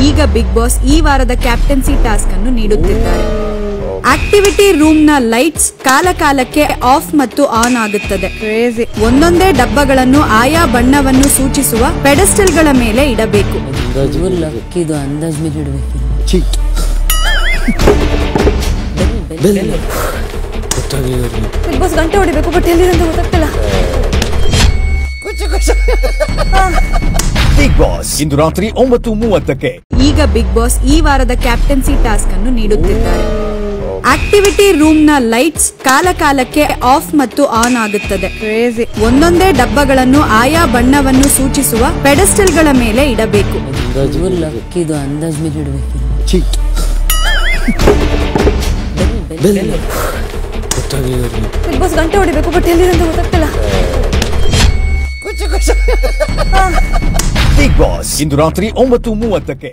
ಈಗ big boss ಈ ವಾರದ ಕ್ಯಾಪ್ಟನ್ಸಿ ಟಾಸ್ಕ್ ಅನ್ನು ನೀಡುತ್ತಿದ್ದಾರೆ. ಆಕ್ಟಿವಿಟಿ ರೂಮ್ ನ ಲೈಟ್ಸ್ ಕಾಲಕಾಲಕ್ಕೆ ಆಫ್ ಮತ್ತು ಆನ್ ಆಗುತ್ತದೆ. ಒಂದೊಂದೇ ಡಬ್ಬಗಳನ್ನು ಆಯಾ ಬಣ್ಣವನ್ನು ಸೂಚಿಸುವ ಪೆಡಸ್ಟಲ್ ಗಳ ಮೇಲೆ ಇಡಬೇಕು. ಬಿಗ್ ಬಾಸ್ ಗಂಟೆ ಹೊಡಿಬೇಕು, ಬಟ್ ಎಲ್ಲಿರಂತ ಗೊತ್ತಾಗ್ತಿಲ್ಲ. ಬಿಗ್ ಬಾಸ್ ಇಂದು ರಾತ್ರಿ 9:30ಕ್ಕೆ. ಈಗ ಬಿಗ್ ಬಾಸ್ ಈ ವಾರದ ಕ್ಯಾಪ್ಟನ್ಸಿ ಟಾಸ್ಕ್ ಅನ್ನು ನೀಡುತ್ತಿದ್ದಾರೆ. ಆಕ್ಟಿವಿಟಿ ರೂಮ್ ನ ಲೈಟ್ಸ್ ಕಾಲಕಾಲಕ್ಕೆ ಆಫ್ ಮತ್ತು ಆನ್ ಆಗುತ್ತದೆ. ಒಂದೊಂದೇ ಡಬ್ಬಗಳನ್ನು ಆಯಾ ಬಣ್ಣವನ್ನು ಸೂಚಿಸುವ ಪೆಡಸ್ಟಲ್ ಗಳ ಮೇಲೆ ಇಡಬೇಕು. ಬಿಗ್ ಬಾಸ್ ಗಂಟೆ ಹೊಡಿಬೇಕು, ಬಟ್ ಎಲ್ಲಿರಂತ ಗೊತ್ತಾಗ್ತಿಲ್ಲ. ಬಿಗ್ ಬಾಸ್ ಇಂದು ರಾತ್ರಿ 9:30ಕ್ಕೆ.